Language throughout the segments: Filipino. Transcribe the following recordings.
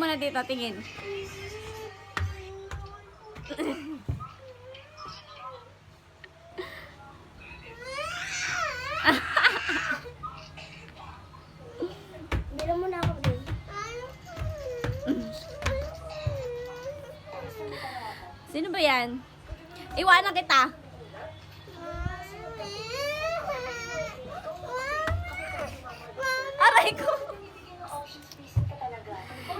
mo na dito, tingin. Bila mo na ako din. Sino ba yan? Iwanan kita. Aray ko.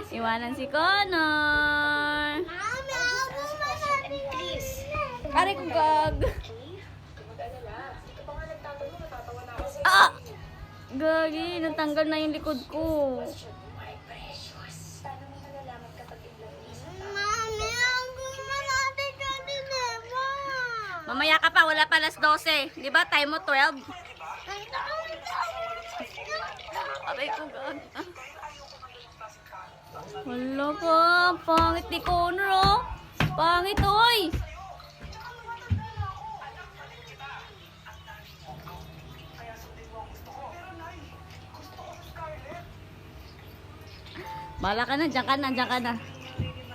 Iwanan si Connor. Mami, ako masabi. Aray ko, gag. Ah! Gagi, natanggal na yung likod ko. Mami, ako masabi ka din, Eva. Mamaya ka pa, wala pa alas 12. Di ba? Time mo 12. Aray ko, gag. Wala ka. Pangit ni Connor, oh. Pangit, oy. Bala ka na, dyan ka na, dyan ka na.